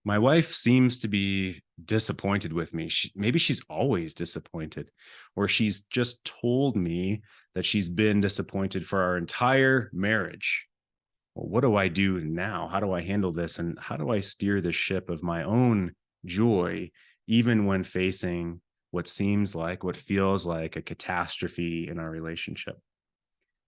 My wife seems to be disappointed with me. Maybe she's always disappointed, or she's just told me that she's been disappointed for our entire marriage. Well, what do I do now? How do I handle this? And how do I steer the ship of my own joy, even when facing what seems like, what feels like a catastrophe in our relationship?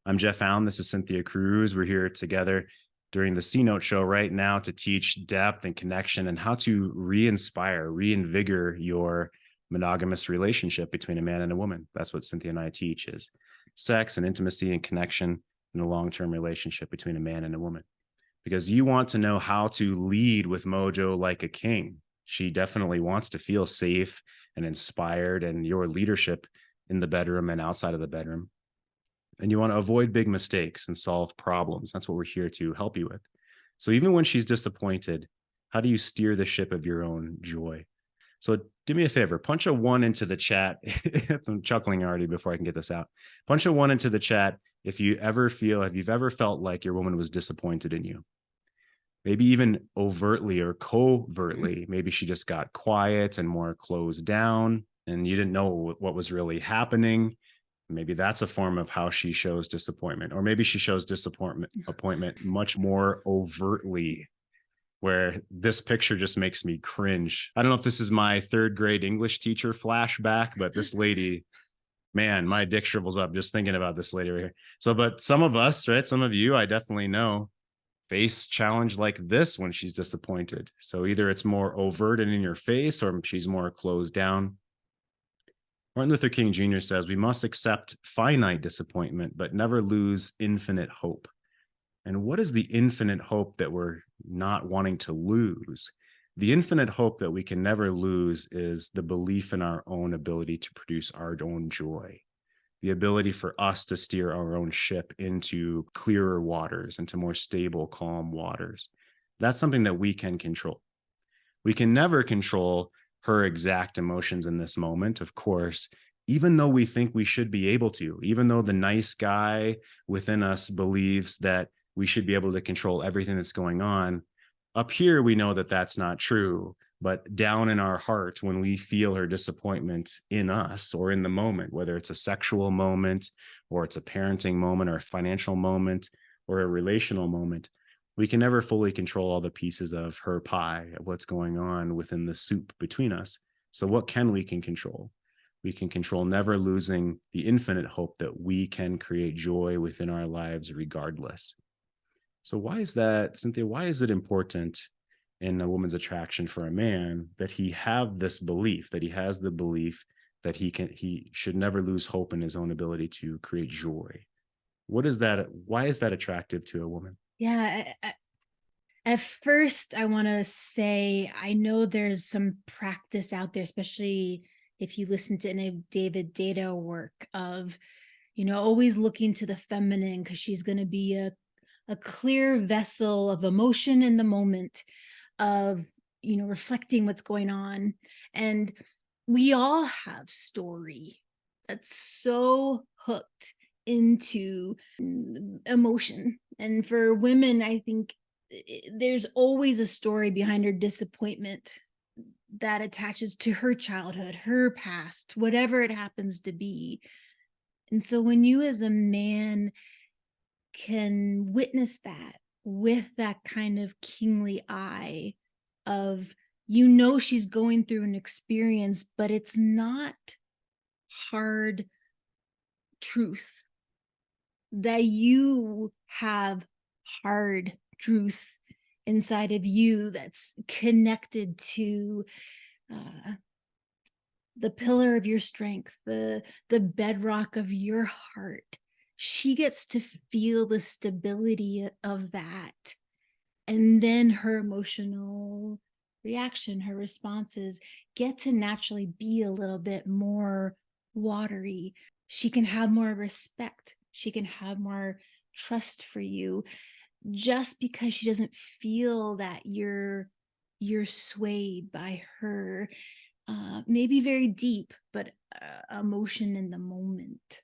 I'm Jeff Allen. This is Cynthia Cruz. We're here together during the C Note show right now to teach depth and connection and how to re-inspire, reinvigorate your monogamous relationship between a man and a woman. That's what Cynthia and I teach is sex and intimacy and connection in a long-term relationship between a man and a woman. Because you want to know how to lead with mojo like a king. She definitely wants to feel safe and inspired, and your leadership in the bedroom and outside of the bedroom, and you want to avoid big mistakes and solve problems. That's what we're here to help you with. So even when she's disappointed, how do you steer the ship of your own joy? So do me a favor, punch a one into the chat. I'm chuckling already before I can get this out. Punch a one into the chat if you've ever felt like your woman was disappointed in you. Maybe even overtly or covertly. Maybe she just got quiet and more closed down and you didn't know what was really happening. Maybe that's a form of how she shows disappointment, or maybe she shows disappointment much more overtly, where this picture just makes me cringe. I don't know if this is my third grade English teacher flashback, but this lady, man, my dick shrivels up just thinking about this lady right here. So, but some of us, right? Some of you, I definitely know, face challenge like this when she's disappointed. So either it's more overt and in your face, or she's more closed down. Martin Luther King Jr. says we must accept finite disappointment, but never lose infinite hope. And what is the infinite hope that we're not wanting to lose? The infinite hope that we can never lose is the belief in our own ability to produce our own joy, the ability for us to steer our own ship into clearer waters, into more stable, calm waters. That's something that we can control. We can never control her exact emotions in this moment, of course, even though we think we should be able to, even though the nice guy within us believes that we should be able to control everything that's going on. Up here, we know that that's not true. But down in our heart, when we feel her disappointment in us or in the moment, whether it's a sexual moment or it's a parenting moment or a financial moment or a relational moment, we can never fully control all the pieces of her pie, of what's going on within the soup between us. So what can we control? We can control never losing the infinite hope that we can create joy within our lives regardless. So why is that, Cynthia? Why is it important in a woman's attraction for a man that he have this belief, that he has the belief that he should never lose hope in his own ability to create joy? What is that? Why is that attractive to a woman? Yeah, at first, I want to say I know there's some practice out there, especially if you listen to any of David Data work of, always looking to the feminine because she's going to be a clear vessel of emotion in the moment of, reflecting what's going on. And we all have story that's so hooked into emotion. And for women, I think there's always a story behind her disappointment that attaches to her childhood, her past, whatever it happens to be. And so when you as a man can witness that with that kind of kingly eye of, she's going through an experience, but it's not hard truth, that you have hard truth inside of you that's connected to uh, the pillar of your strength, the bedrock of your heart. She gets to feel the stability of that, and then her emotional reaction, her responses get to naturally be a little bit more watery. She can have more respect, she can have more trust for you, just because she doesn't feel that you're swayed by her maybe very deep but emotion in the moment.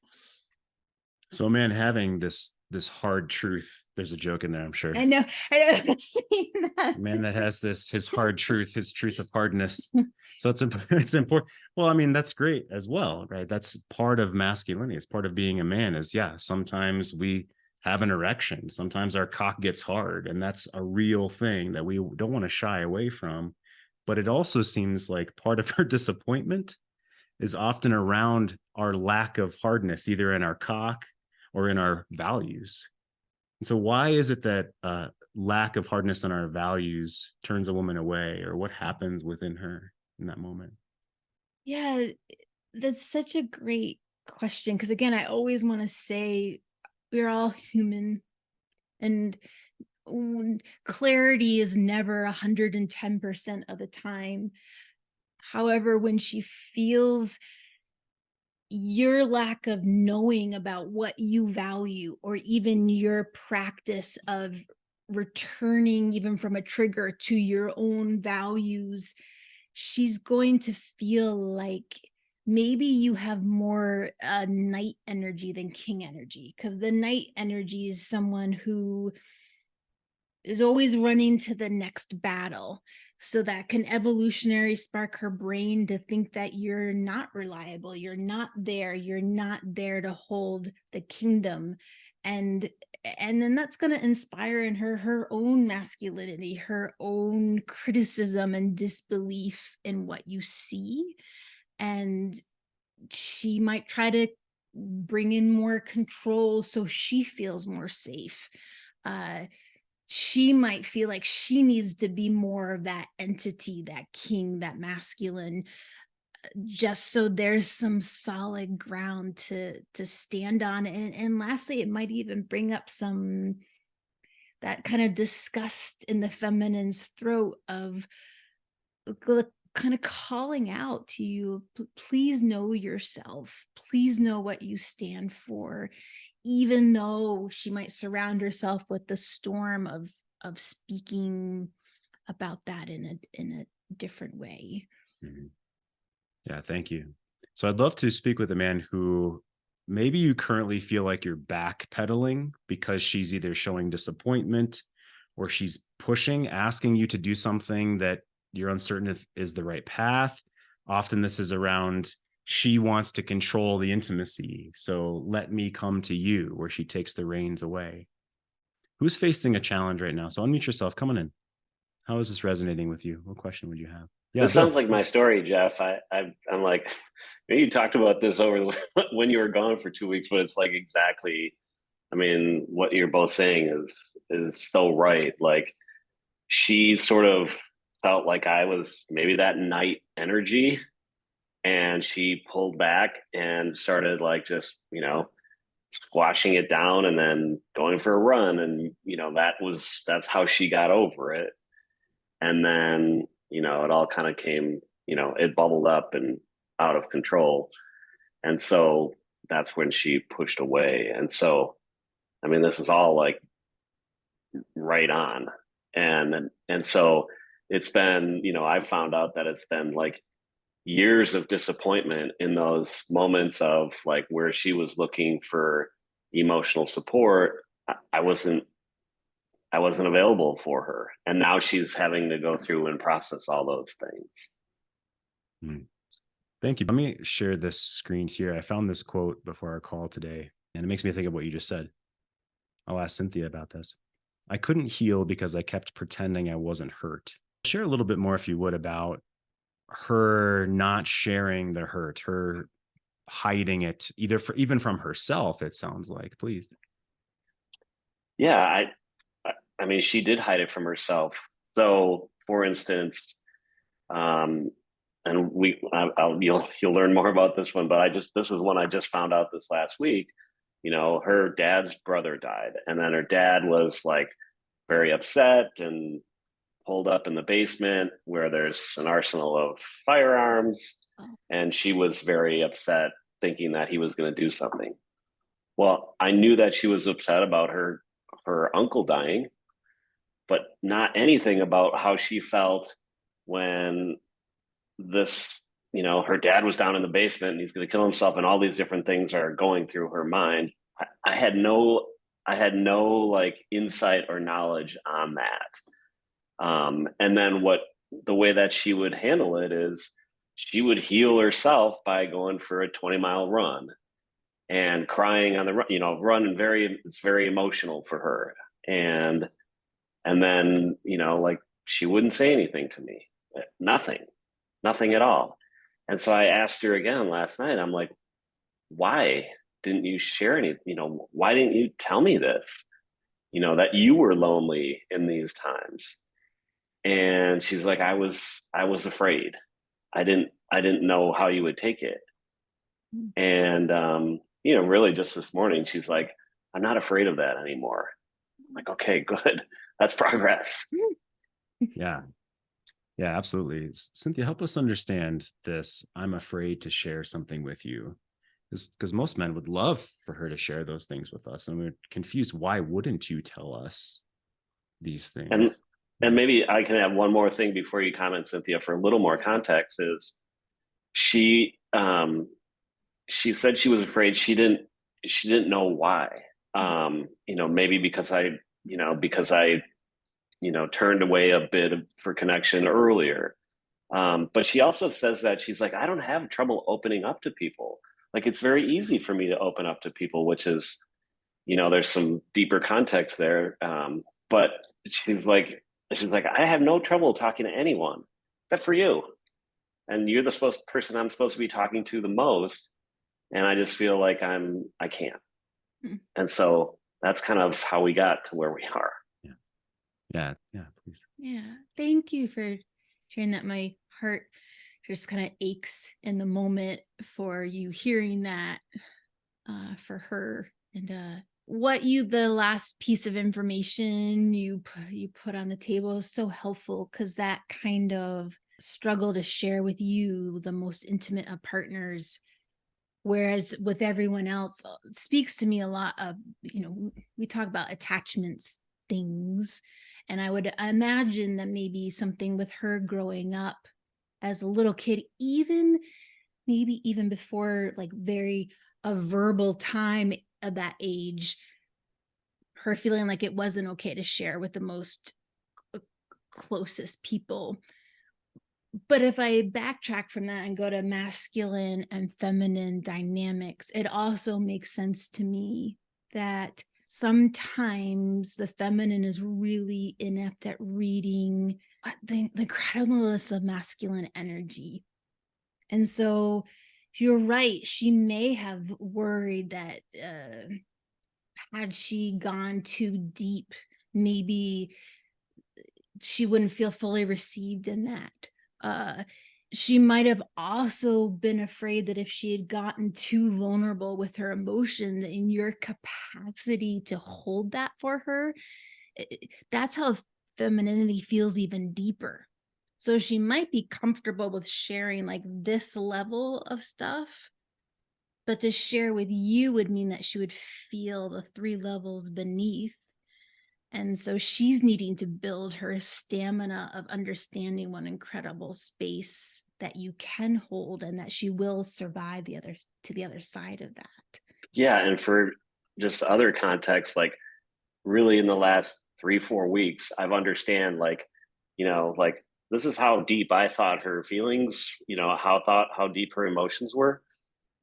So a man having this this hard truth. There's a joke in there, I'm sure. I know. I know. Saying that. A man that has this, his hard truth, his truth of hardness. So it's important. Well, I mean, that's great as well, right? That's part of masculinity. It's part of being a man is, yeah, sometimes we have an erection. Sometimes our cock gets hard, and that's a real thing that we don't want to shy away from. But it also seems like part of our disappointment is often around our lack of hardness, either in our cock or in our values. And so, why is it that lack of hardness in our values turns a woman away, or what happens within her in that moment? Yeah, that's such a great question. Because again, I always want to say we're all human, and clarity is never 110% of the time. However, when she feels your lack of knowing about what you value, or even your practice of returning even from a trigger to your own values, she's going to feel like maybe you have more night energy than king energy, because the night energy is someone who is always running to the next battle. So that can evolutionary spark her brain to think that you're not reliable, you're not there to hold the kingdom. And then that's going to inspire in her her own masculinity, her own criticism and disbelief in what you see. And she might try to bring in more control so she feels more safe. uh she might feel like she needs to be more of that entity, that king, that masculine, just so there's some solid ground to stand on. And lastly, it might even bring up some that kind of disgust in the feminine's throat of kind of calling out to you, please know yourself, please know what you stand for, even though she might surround herself with the storm of speaking about that in a different way. Mhm. Yeah, thank you. So I'd love to speak with a man who maybe you currently feel like you're backpedaling because she's either showing disappointment or she's pushing, asking you to do something that you're uncertain if is the right path. Often this is around she wants to control the intimacy. So let me come to you, where she takes the reins away. Who's facing a challenge right now? So unmute yourself. Come on in. How is this resonating with you? What question would you have? Yeah, This sounds Bill. like my story, Jeff. I'm like, maybe you talked about this over when you were gone for 2 weeks, but it's like exactly. I mean, what you're both saying is so right. Like she sort of felt like I was maybe that night energy, and she pulled back and started like just squashing it down and then going for a run, and that's how she got over it. And then it all kind of came, it bubbled up and out of control. And so that's when she pushed away. And so I mean, this is all like right on. And so it's been, I've found out that it's been like years of disappointment in those moments of like where she was looking for emotional support. I wasn't available for her. And now she's having to go through and process all those things. Hmm. Thank you. Let me share this screen here. I found this quote before our call today, and it makes me think of what you just said. I'll ask Cynthia about this. I couldn't heal because I kept pretending I wasn't hurt. Share a little bit more, if you would, about her not sharing the hurt, her hiding it, even from herself, it sounds like. Please. Yeah, I mean, she did hide it from herself. So, for instance, um, and you'll learn more about this one, but this was one I just found out this last week. Her dad's brother died, and then her dad was like very upset and pulled up in the basement where there's an arsenal of firearms, Oh, and she was very upset, thinking that he was going to do something. Well, I knew that she was upset about her uncle dying, but not anything about how she felt when this, her dad was down in the basement and he's going to kill himself, and all these different things are going through her mind. I had no had no like insight or knowledge on that. And then the way that she would handle it is she would heal herself by going for a 20-mile run and crying on the run, run, and it's very emotional for her. And then, like, she wouldn't say anything to me, nothing at all. And so I asked her again last night. I'm like, why didn't you share any, why didn't you tell me this, that you were lonely in these times? And she's like, I was afraid. I didn't know how you would take it. And, really just this morning, she's like, I'm not afraid of that anymore. I'm like, okay, good. That's progress. Yeah. Yeah, absolutely. Cynthia, help us understand this. I'm afraid to share something with you, because most men would love for her to share those things with us. And we're confused. Why wouldn't you tell us these And things? and maybe I can add one more thing before you comment, Cynthia, for a little more context. Is she she said she was afraid. She didn't know why. Maybe because I turned away a bit for connection earlier. But she also says that she's like, I don't have trouble opening up to people. Like, it's very easy for me to open up to people, which is, there's some deeper context there. But she's like, I have no trouble talking to anyone except for you. And you're the person I'm supposed to be talking to the most. And I just feel like I can't. And so that's kind of how we got to where we are. Yeah. Yeah. Please. Yeah. Thank you for sharing that. My heart just kind of aches in the moment for you hearing that for her. And the last piece of information you put on the table is so helpful, because that kind of struggle to share with you, the most intimate of partners, whereas with everyone else, speaks to me a lot of, we talk about attachments things. And I would imagine that maybe something with her growing up as a little kid, maybe even before like very a verbal time of that age, her feeling like it wasn't okay to share with the most closest people. But if I backtrack from that and go to masculine and feminine dynamics, it also makes sense to me that sometimes the feminine is really inept at reading the incredibleness of masculine energy. And so you're right. She may have worried that had she gone too deep, maybe she wouldn't feel fully received in that. She might have also been afraid that if she had gotten too vulnerable with her emotion, that in your capacity to hold that for her, that's how femininity feels even deeper. So she might be comfortable with sharing like this level of stuff, but to share with you would mean that she would feel the 3 levels beneath. And so she's needing to build her stamina of understanding what incredible space that you can hold, and that she will survive the other side of that. Yeah. And for just other context, like, really in the last 3-4 weeks, I've understand, like, like, this is how deep I thought her feelings, how deep her emotions were.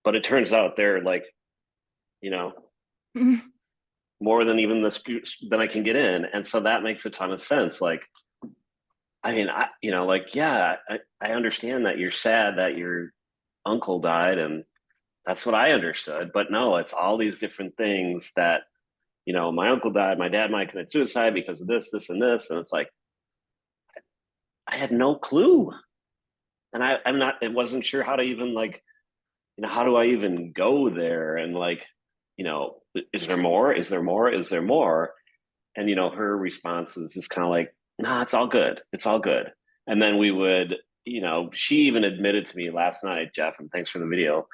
But it turns out they're like, you know, more than even than I can get in. And so that makes a ton of sense. Like, I mean, like, yeah, I understand that you're sad that your uncle died, and that's what I understood. But no, it's all these different things that, my uncle died, my dad might commit suicide because of this, and this. And it's like, I had no clue. And I wasn't sure how to even, like, how do I even go there? And, like, is there more? Is there more? Is there more? And, her response is just kind of like, nah, it's all good. It's all good. And then we would, she even admitted to me last night, Jeff, and thanks for the video.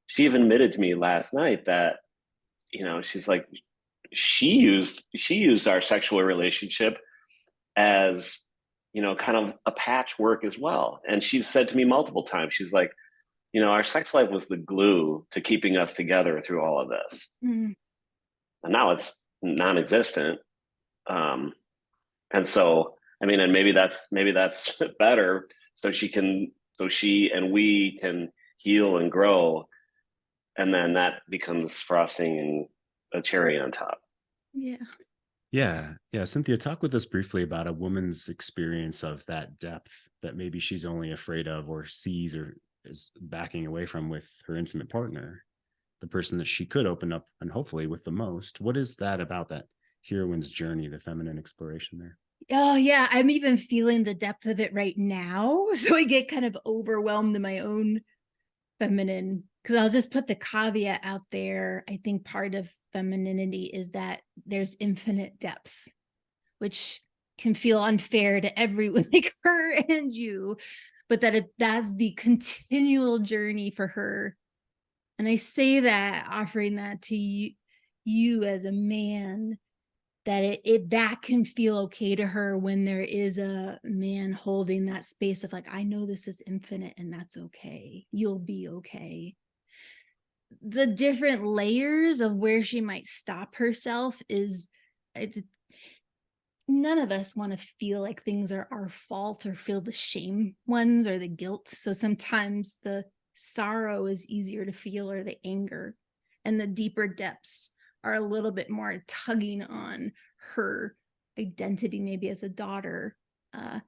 She even admitted to me last night that, she's like, she used our sexual relationship as, kind of a patchwork as well. And she said to me multiple times, she's like, our sex life was the glue to keeping us together through all of this. And now non-existent. And so, I mean, and maybe that's better, so she and we can heal and grow, and then that becomes frosting and a cherry on top. Yeah. Yeah. Yeah. Cynthia, talk with us briefly about a woman's experience of that depth that maybe she's only afraid of or sees or is backing away from with her intimate partner, the person that she could open up and hopefully with the most. What is that about that heroine's journey, the feminine exploration there? Oh, yeah. I'm even feeling the depth of it right now. So I get kind of overwhelmed in my own feminine, because I'll just put the caveat out there. I think part of femininity is that there's infinite depth, which can feel unfair to everyone, like her and you, but that's the continual journey for her. And I say that offering that to you as a man, that that can feel okay to her when there is a man holding that space of like, I know this is infinite and that's okay. You'll be okay. The different layers of where she might stop herself is, none of us want to feel like things are our fault or feel the shame ones or the guilt. So sometimes the sorrow is easier to feel, or the anger, and the deeper depths are a little bit more tugging on her identity, maybe as a daughter, uh,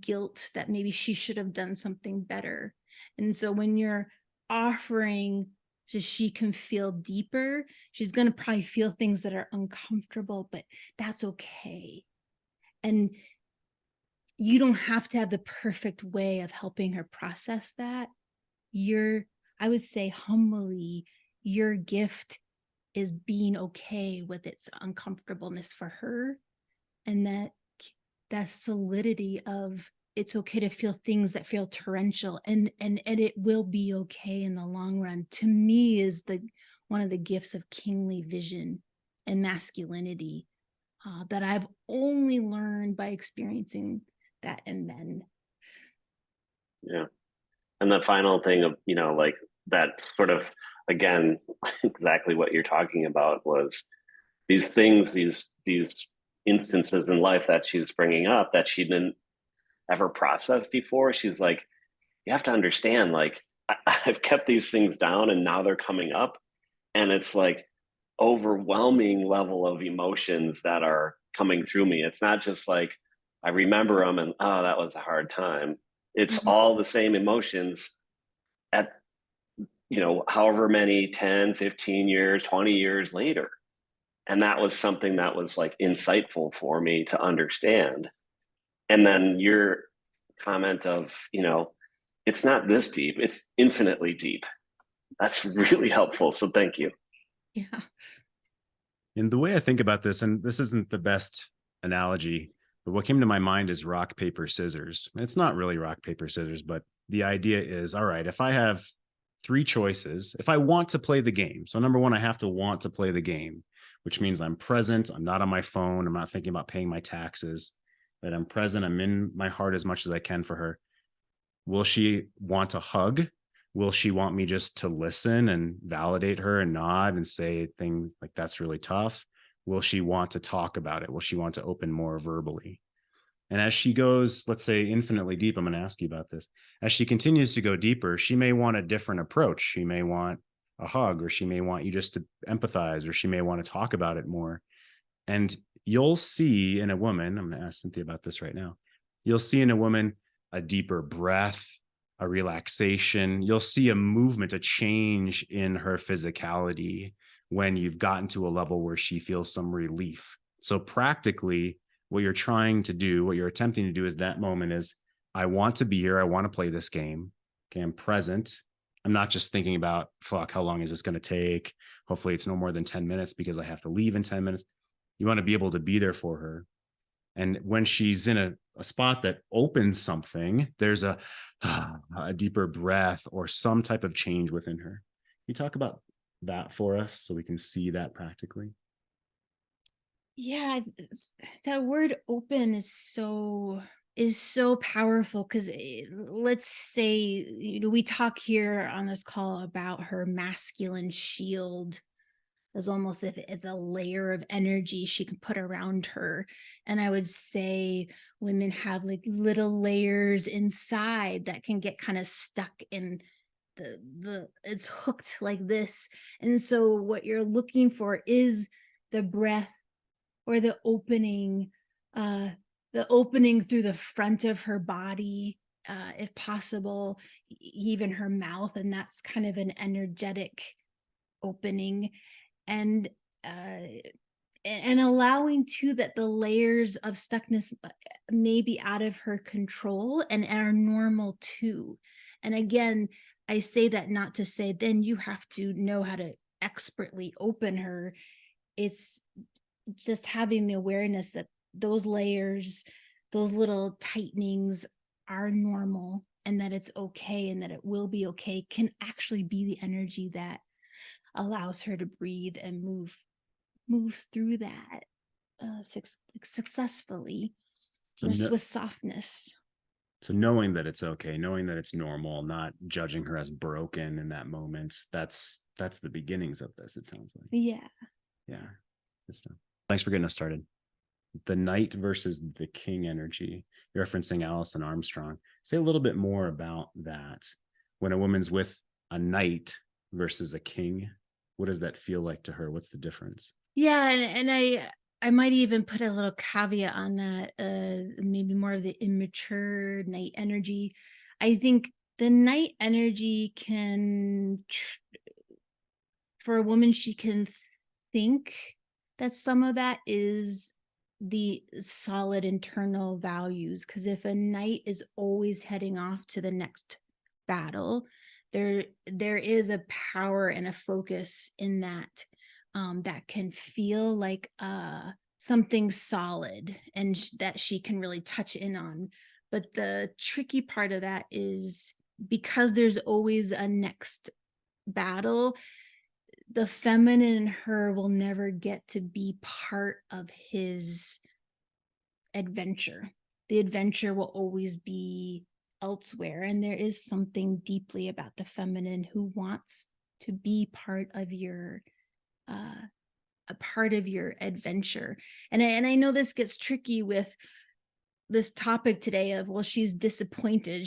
guilt that maybe she should have done something better. And so when you're offering so she can feel deeper, she's going to probably feel things that are uncomfortable, but that's okay. And you don't have to have the perfect way of helping her process that. I would say humbly, your gift is being okay with its uncomfortableness for her, and that solidity of it's okay to feel things that feel torrential, and it will be okay in the long run, to me is the one of the gifts of kingly vision and masculinity, that I've only learned by experiencing that in men. Yeah. And the final thing of, like that sort of, again, exactly what you're talking about was these things, these instances in life that she's bringing up that she didn't ever process before. She's like, you have to understand, like, I've kept these things down and now they're coming up. And it's like overwhelming level of emotions that are coming through me. It's not just like I remember them and, oh, that was a hard time. It's Mhm. all the same emotions at, however many 10, 15 years, 20 years later. And that was something that was like insightful for me to understand. And then your comment of, it's not this deep, it's infinitely deep. That's really helpful. So thank you. Yeah. And the way I think about this, and this isn't the best analogy, but what came to my mind is rock, paper, scissors. It's not really rock, paper, scissors, but the idea is, all right, if I have three choices, if I want to play the game. So number one, I have to want to play the game, which means I'm present. I'm not on my phone. I'm not thinking about paying my taxes, but I'm present. I'm in my heart as much as I can for her. Will she want a hug? Will she want me just to listen and validate her and nod and say things like that's really tough? Will she want to talk about it? Will she want to open more verbally? And as she goes, let's say infinitely deep, I'm going to ask you about this. As she continues to go deeper, she may want a different approach. She may want a hug, or she may want you just to empathize, or she may want to talk about it more. And you'll see in a woman, I'm going to ask Cynthia about this right now. You'll see in a woman a deeper breath, a relaxation. You'll see a movement, a change in her physicality when you've gotten to a level where she feels some relief. So, practically, what you're trying to do, what you're attempting to do is that moment is, I want to be here. I want to play this game. Okay, I'm present. I'm not just thinking about, fuck, how long is this going to take? Hopefully, it's no more than 10 minutes because I have to leave in 10 minutes. You want to be able to be there for her. And when she's in a spot that opens something, there's a deeper breath or some type of change within her. Can you talk about that for us so we can see that practically? Yeah, that word open is so powerful, because let's say, we talk here on this call about her masculine shield, as almost if it's a layer of energy she can put around her. And I would say women have like little layers inside that can get kind of stuck in the it's hooked like this. And so what you're looking for is the breath, or uh the opening through the front of her body, if possible, even her mouth, and that's kind of an energetic opening. And uh and allowing too that the layers of stuckness may be out of her control and are normal too. And again, I say that not to say then you have to know how to expertly open her. It's just having the awareness that those layers, those little tightenings are normal, and that it's okay, and that it will be okay, can actually be the energy that allows her to breathe and move through that successfully, So with softness. So knowing that it's okay, knowing that it's normal, not judging her as broken in that moment, that's the beginnings of this, it sounds like. Yeah. Yeah. Good stuff. Thanks for getting us started. The knight versus the king energy. You're referencing Alison Armstrong. Say a little bit more about that. When a woman's with a knight versus a king, what does that feel like to her? What's the difference? Yeah, and I might even put a little caveat on that, maybe more of the immature night energy. I think the night energy can, for a woman, she can think that some of that is the solid internal values. Because if a knight is always heading off to the next battle, there is a power and a focus in that, that can feel like something solid, and that she can really touch in on. But the tricky part of that is, because there's always a next battle, the feminine in her will never get to be part of his adventure. The adventure will always be elsewhere. And there is something deeply about the feminine who wants to be part of your a part of your adventure. And I know this gets tricky with this topic today of, well, she's disappointed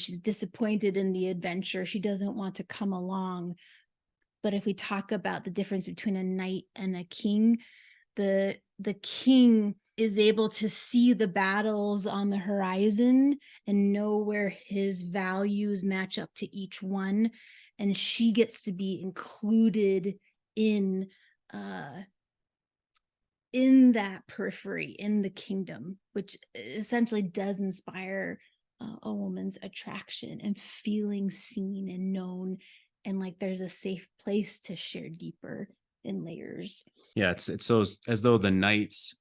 in the adventure, she doesn't want to come along. But if we talk about the difference between a knight and a king, the king is able to see the battles on the horizon and know where his values match up to each one, and she gets to be included in that periphery, in the kingdom, which essentially does inspire a woman's attraction and feeling seen and known, and like there's a safe place to share deeper in layers. Yeah, it's so as though the knight's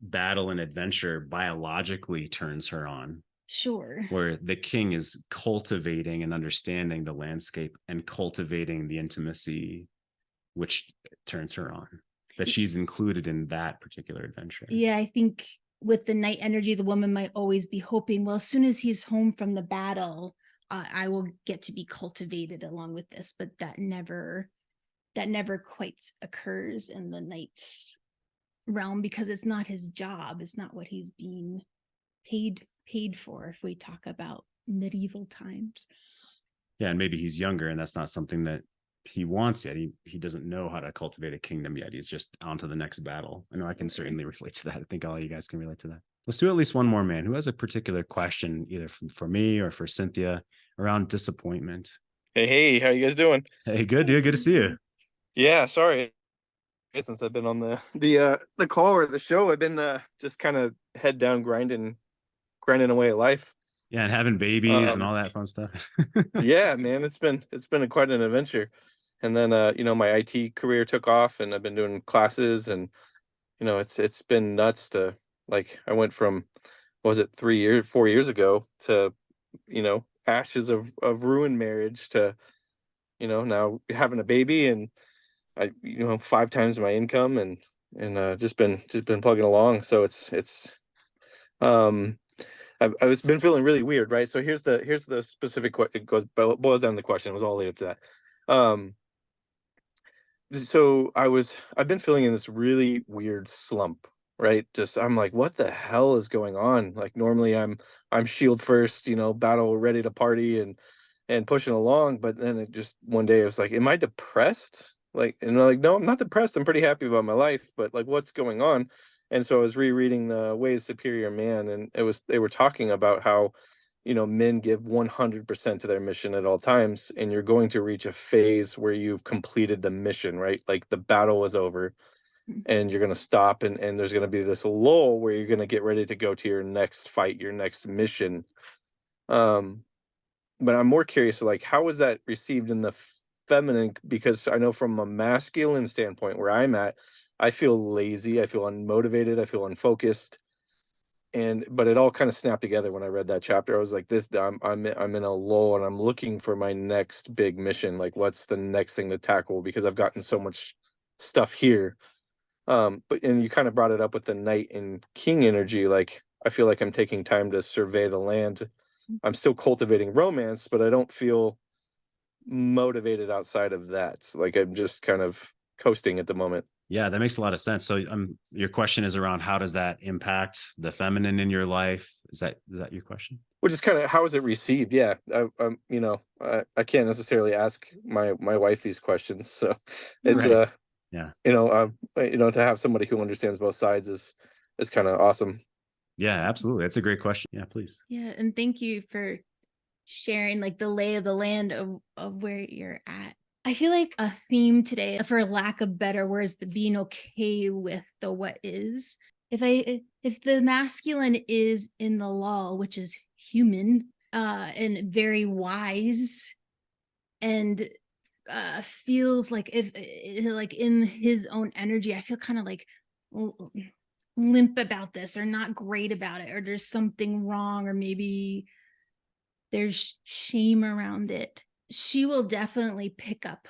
battle and adventure biologically turns her on. Sure. Where the king is cultivating and understanding the landscape and cultivating the intimacy, which turns her on. That she's included in that particular adventure. Yeah, I think with the night energy, the woman might always be hoping, well, as soon as he's home from the battle, I will get to be cultivated along with this. But that never quite occurs in the knight's realm, because it's not his job. It's not what he's being paid for, if we talk about medieval times. Yeah, and maybe he's younger, and that's not something that he wants yet. He doesn't know how to cultivate a kingdom yet. He's just on to the next battle. I know I can certainly relate to that. I think all you guys can relate to that. Let's do at least one more, man, who has a particular question, either for me or for Cynthia, around disappointment. Hey, how you guys doing? Hey, good, dude. Good to see you. Yeah, sorry. Since I've been on the call or the show, I've been just kind of head down grinding away at life. Yeah, and having babies and all that fun stuff. Yeah, man, it's been quite an adventure. And then my IT career took off, and I've been doing classes, and it's been nuts to, like, I went from, what was it, 4 years ago to ashes of ruined marriage to now having a baby, and I 5 times my income, and just been plugging along. So it's I was been feeling really weird, right? So here's the specific question. It boils down to the question. It was all lead up to that. So I've been feeling in this really weird slump, right? Just I'm like, what the hell is going on? Like normally I'm shield first, battle ready to party and pushing along, but then it just one day I was like, am I depressed? Like, and I'm like, no, I'm not depressed. I'm pretty happy about my life, but like what's going on? And so I was rereading the Ways Superior Man, and they were talking about how men give 100% to their mission at all times, and you're going to reach a phase where you've completed the mission, right? Like the battle is over, Mm. and you're going to stop, and there's going to be this lull where you're going to get ready to go to your next fight, your next mission. Um, but I'm more curious, like, how was that received in the feminine? Because I know from a masculine standpoint where I'm at, I feel lazy, I feel unmotivated, I feel unfocused, but it all kind of snapped together when I read that chapter. I was like, I'm in a lull, and I'm looking for my next big mission. Like, what's the next thing to tackle? Because I've gotten so much stuff here. And you kind of brought it up with the knight and king energy. Like, I feel like I'm taking time to survey the land. I'm still cultivating romance, but I don't feel motivated outside of that. Like, I'm just kind of coasting at the moment. Yeah, that makes a lot of sense. So your question is around how does that impact the feminine in your life? Is that your question? Which is kind of how is it received? Yeah, I can't necessarily ask my wife these questions, so it's Right. Yeah. to have somebody who understands both sides is kind of awesome. Yeah, absolutely. That's a great question. Yeah, please. Yeah, and thank you for sharing like the lay of the land of where you're at. I feel like a theme today, for lack of better words, the being okay with the what is. If the masculine is in the lull, which is human, and very wise, and feels like if like in his own energy, I feel kind of like limp about this, or not great about it, or there's something wrong, or maybe there's shame around it. She will definitely pick up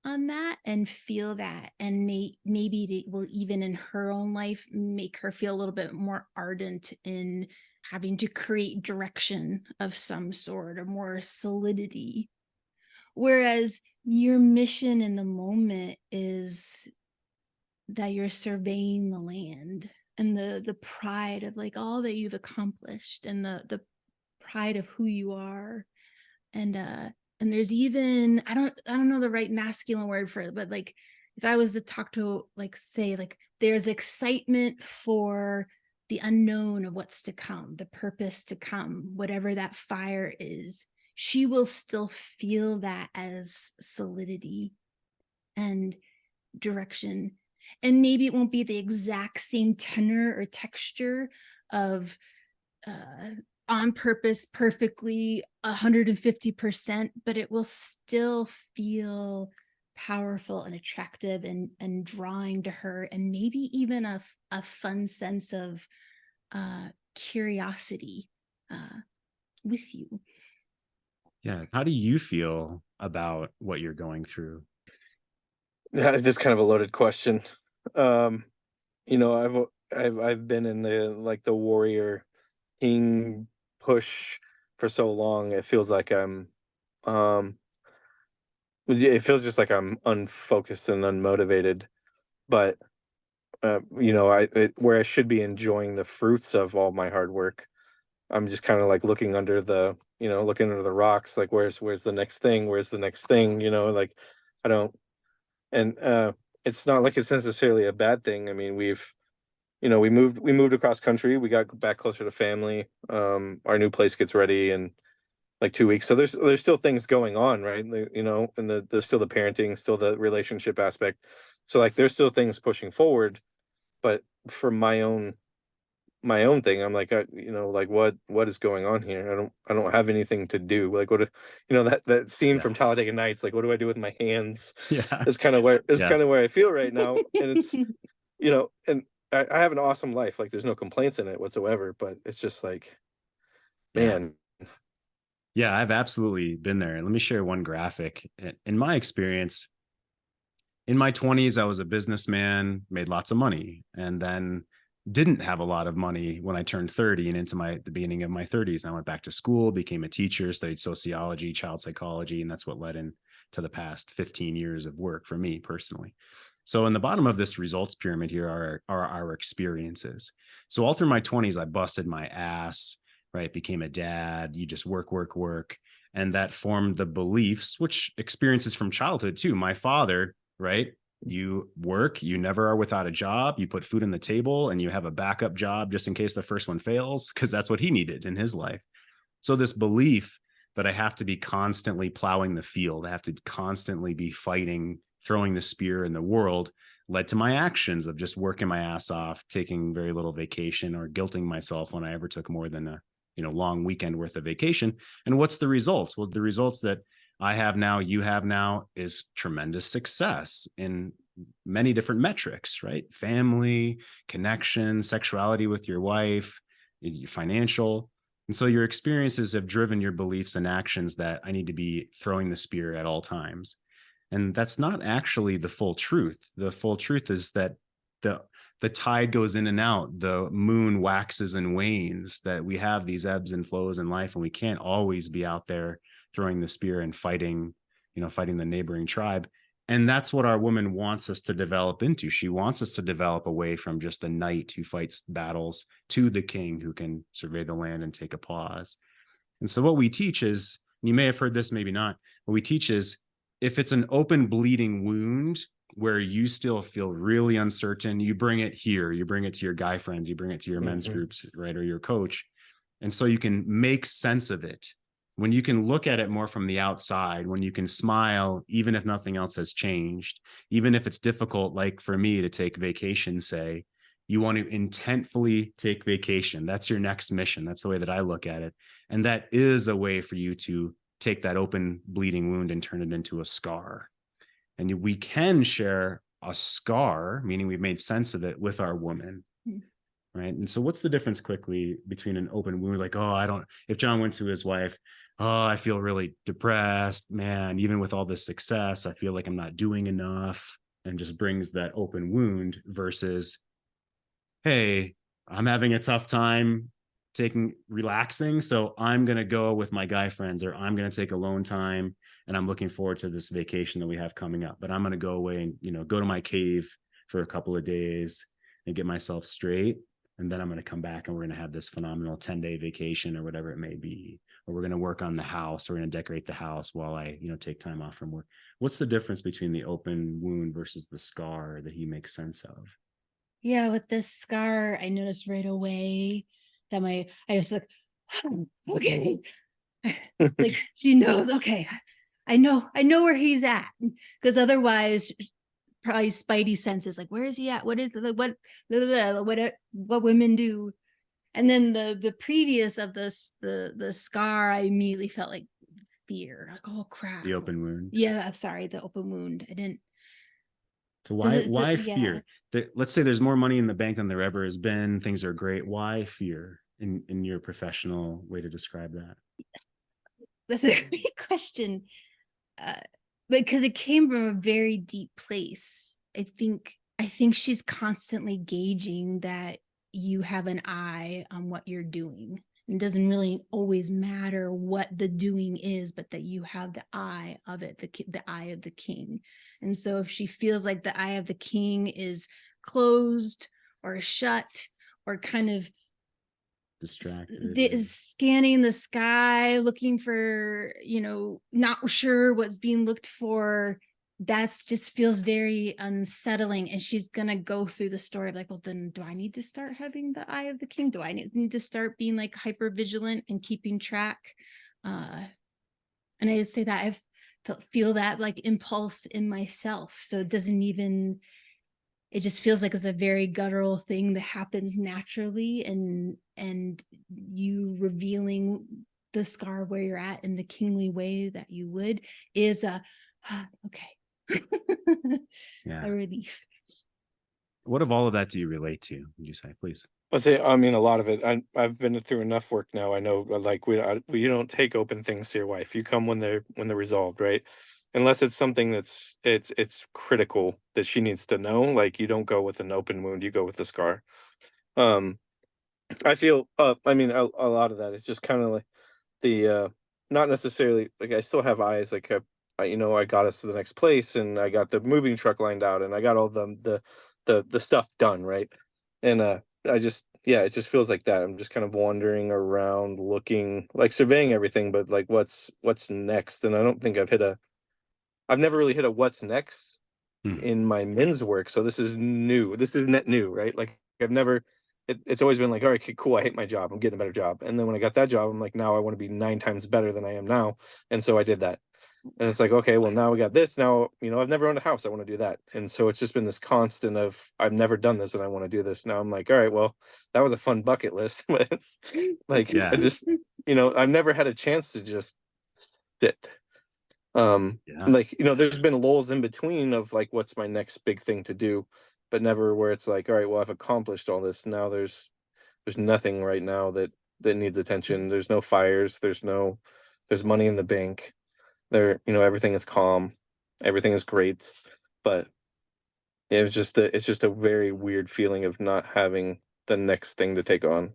on that and feel that, and maybe it will even in her own life make her feel a little bit more ardent in having to create direction of some sort, or more solidity. Whereas your mission in the moment is that you're surveying the land, and the pride of like all that you've accomplished, and the pride of who you are. And there's even, I don't know the right masculine word for it, but like if I was to talk to, like, say, like there's excitement for the unknown of what's to come, the purpose to come, whatever that fire is, she will still feel that as solidity and direction. And maybe it won't be the exact same tenor or texture of on purpose perfectly 150%, but it will still feel powerful and attractive, and drawing to her, and maybe even a fun sense of curiosity with you. Yeah. How do you feel about what you're going through? Yeah, this is kind of a loaded question. Um, I've been in the warrior king push for so long. It feels like um it feels just like I'm unfocused and unmotivated. But where I should be enjoying the fruits of all my hard work, I'm just kind of like looking under the rocks, like where's the next thing? Where's the next thing? Like I don't, and it's not like it's necessarily a bad thing. I mean, we moved across country. We got back closer to family. Our new place gets ready in like 2 weeks. So there's still things going on, right? And there's still the parenting, still the relationship aspect. So like there's still things pushing forward, but for my own thing, I'm like, like what is going on here? I don't have anything to do. Like that scene Yeah. from Talladega Nights, like what do I do with my hands? Yeah. Is kind of where Yeah. I feel right now. And it's and I have an awesome life. Like there's no complaints in it whatsoever, but it's just like, Yeah. man. Yeah. I've absolutely been there. Let me share one graphic. In my experience, in my 20s, I was a businessman, made lots of money, and then didn't have a lot of money when I turned 30 and into the beginning of my 30s. I went back to school, became a teacher, studied sociology, child psychology, and that's what led to the past 15 years of work for me personally. So in the bottom of this results pyramid here are our experiences. So all through my 20s, I busted my ass, right? Became a dad. You just work, work, work. And that formed the beliefs, which experiences from childhood too. My father, right? You work, you never are without a job. You put food on the table and you have a backup job just in case the first one fails, because that's what he needed in his life. So this belief that I have to be constantly plowing the field, I have to constantly be fighting, throwing the spear in the world, led to my actions of just working my ass off, taking very little vacation, or guilting myself when I ever took more than a long weekend worth of vacation. And what's the results? Well, the results that I have now, you have now, is tremendous success in many different metrics, right? Family, connection, sexuality with your wife, financial. And so your experiences have driven your beliefs and actions that I need to be throwing the spear at all times. And that's not actually the full truth. The full truth is that the tide goes in and out, the moon waxes and wanes, that we have these ebbs and flows in life, and we can't always be out there throwing the spear and fighting the neighboring tribe. And that's what our woman wants us to develop into. She wants us to develop away from just the knight who fights battles to the king who can survey the land and take a pause. And so what we teach is, you may have heard this, maybe not, what we teach is, if it's an open bleeding wound where you still feel really uncertain, you bring it here, you bring it to your guy friends, you bring it to your men's groups, right? Or your coach. And so you can make sense of it. When you can look at it more from the outside, when you can smile, even if nothing else has changed, even if it's difficult, like for me to take vacation, say, you want to intentfully take vacation. That's your next mission. That's the way that I look at it. And that is a way for you to take that open bleeding wound and turn it into a scar. And we can share a scar, meaning we've made sense of it, with our woman. Right. And so what's the difference quickly between an open wound? Like, if John went to his wife, I feel really depressed, man, even with all this success, I feel like I'm not doing enough, and just brings that open wound, versus, hey, I'm having a tough time relaxing. So I'm going to go with my guy friends, or I'm going to take alone time, and I'm looking forward to this vacation that we have coming up, but I'm going to go away and, go to my cave for a couple of days and get myself straight. And then I'm going to come back and we're going to have this phenomenal 10-day vacation, or whatever it may be. Or we're going to work on the house. We're going to decorate the house while I, take time off from work. What's the difference between the open wound versus the scar that he makes sense of? Yeah, with this scar, I noticed right away that I was like, okay. Like, she knows, okay, I know where he's at. Because otherwise, probably spidey senses, like, where is he at? What is what women do? And then the previous of this, the scar, I immediately felt like fear, like, oh crap. The open wound. Yeah, I'm sorry, the open wound. I didn't. So why fear? Let's say there's more money in the bank than there ever has been. Things are great. Why fear in your professional way to describe that? That's a great question. Because it came from a very deep place. I think she's constantly gauging that you have an eye on what you're doing. It doesn't really always matter what the doing is, but that you have the eye of it, the eye of the king. And so if she feels like the eye of the king is closed or shut, or kind of distracted, scanning the sky, looking for, not sure what's being looked for, that's just feels very unsettling. And she's gonna go through the story of like, well, then do I need to start having the eye of the king? Do I need to start being like hyper vigilant and keeping track? And I'd say that I've feel that like impulse in myself. So it just feels like it's a very guttural thing that happens naturally, and you revealing the scar where you're at in the kingly way that you would is okay. Yeah. A relief. What of all of that do you relate to, would you say, please? I mean, a lot of it. I've been through enough work now. I know, like, we don't take open things to your wife. You come when they're resolved, right? Unless it's something that's it's critical that she needs to know. Like, you don't go with an open wound. You go with the scar. I feel. I mean, a lot of that is just kind of like the not necessarily like I still have eyes. Like I got us to the next place, and I got the moving truck lined out, and I got all the stuff done, right? And I just, yeah, it just feels like that. I'm just kind of wandering around, looking, like surveying everything, but like what's next? And I don't think I've never really hit a what's next Hmm. in my men's work. So this is new. This is net new, right? Like I've never. It's always been like, all right, okay, cool. I hate my job. I'm getting a better job. And then when I got that job, I'm like, now I want to be 9 times better than I am now. And so I did that. And it's like, okay, well, now we got this. Now, I've never owned a house. I want to do that. And so it's just been this constant of, I've never done this and I want to do this. Now I'm like, all right, well, that was a fun bucket list. But like, I Yeah. just, I've never had a chance to just sit. Yeah. Like, there's been lulls in between of like, what's my next big thing to do, but never where it's like, all right, well, I've accomplished all this. Now there's nothing right now that needs attention. There's no fires. There's money in the bank. Everything is calm, everything is great, but it's just a very weird feeling of not having the next thing to take on.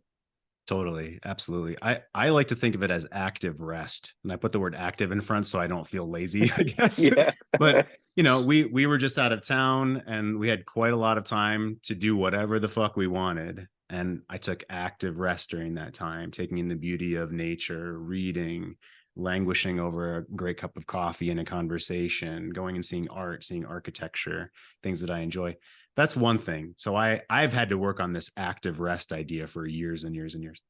Totally. Absolutely. I like to think of it as active rest. And I put the word active in front so I don't feel lazy, I guess. Yeah. But we were just out of town and we had quite a lot of time to do whatever the fuck we wanted. And I took active rest during that time, taking in the beauty of nature, reading, languishing over a great cup of coffee and a conversation, going and seeing art, seeing architecture, things that I enjoy. That's one thing. So I've had to work on this active rest idea for years and years and years.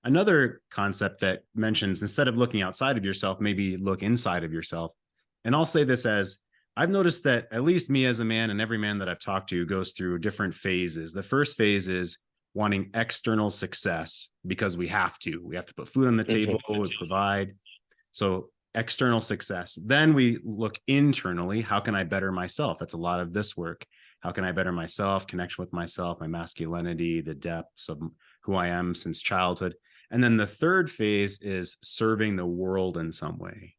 Another concept that mentions, instead of looking outside of yourself, maybe look inside of yourself. And I'll say this as, I've noticed that at least me as a man, and every man that I've talked to goes through different phases. The first phase is wanting external success because we have to put food on the table, we provide. So external success. Then we look internally. How can I better myself? That's a lot of this work. How can I better myself, connection with myself, my masculinity, the depths of who I am since childhood. And then the third phase is serving the world in some way,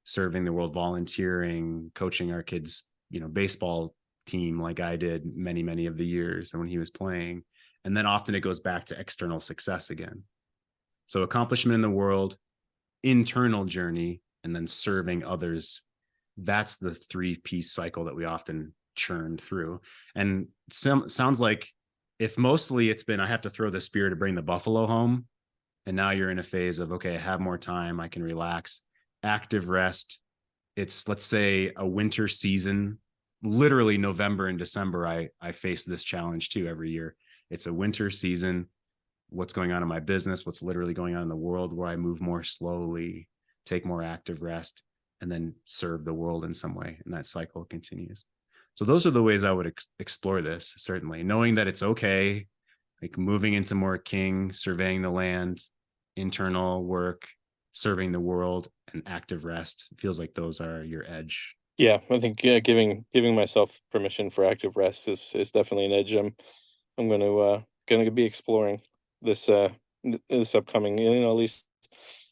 serving the world, volunteering, coaching our kids, baseball team like I did many, many of the years and when he was playing. And then often it goes back to external success again. So accomplishment in the world, internal journey, and then serving others. That's the 3-piece cycle that we often churn through. And sounds like if mostly it's been, I have to throw the spear to bring the buffalo home. And now you're in a phase of, okay, I have more time. I can relax. Active rest. It's, let's say, a winter season. Literally November and December, I face this challenge too every year. It's a winter season. What's going on in my business, what's literally going on in the world, where I move more slowly, take more active rest, and then serve the world in some way. And that cycle continues. So those are the ways I would explore this, certainly, knowing that it's okay, like moving into more king, surveying the land, internal work, serving the world, and active rest. It feels like those are your edge. Yeah, I think giving myself permission for active rest is definitely an edge. I'm gonna be exploring this this upcoming, at least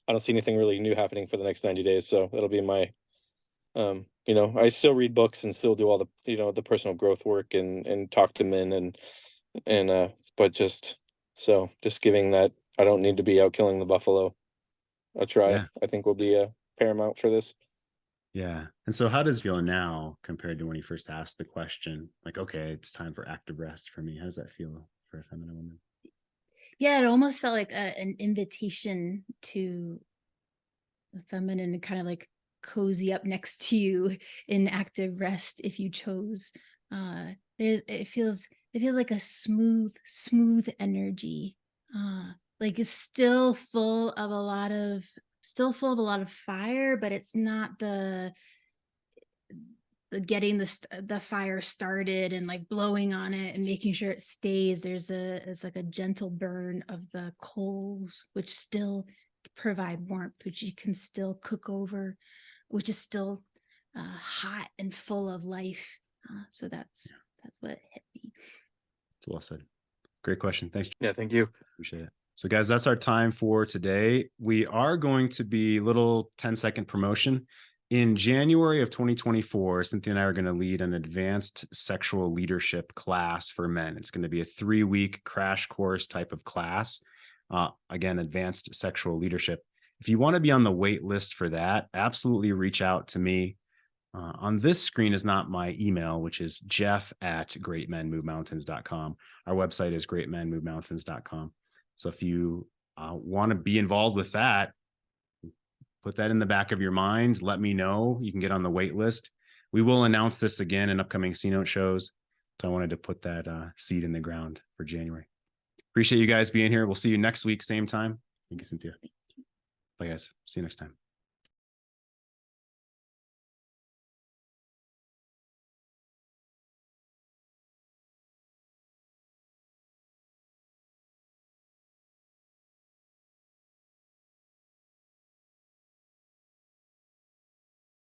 I don't see anything really new happening for the next 90 days, so that'll be my I still read books and still do all the the personal growth work and talk to men and but just giving that I don't need to be out killing the buffalo a try. Yeah. I think will be paramount for this. Yeah. And so how does it feel now compared to when you first asked the question? Like, okay, it's time for active rest for me. How does that feel for a feminine woman? Yeah, it almost felt like an invitation to the feminine to kind of like cozy up next to you in active rest if you chose. It feels like a smooth energy. Like it's still full of a lot of fire, but it's not the getting the fire started and like blowing on it and making sure it stays. It's like a gentle burn of the coals, which still provide warmth, which you can still cook over, which is still hot and full of life. So that's what hit me. It's well said. Great question. Thanks. Yeah, thank you. Appreciate it. So guys, that's our time for today. We are going to be little 10-second promotion. In January of 2024, Cynthia and I are going to lead an advanced sexual leadership class for men. It's going to be a 3-week crash course type of class. Again, advanced sexual leadership. If you want to be on the wait list for that, absolutely reach out to me. On this screen is not my email, which is jeff@greatmenmovemountains.com. Our website is greatmenmovemountains.com. So if you want to be involved with that, put that in the back of your mind. Let me know. You can get on the wait list. We will announce this again in upcoming C-Note shows. So I wanted to put that seed in the ground for January. Appreciate you guys being here. We'll see you next week, same time. Thank you, Cynthia. Bye, guys. See you next time.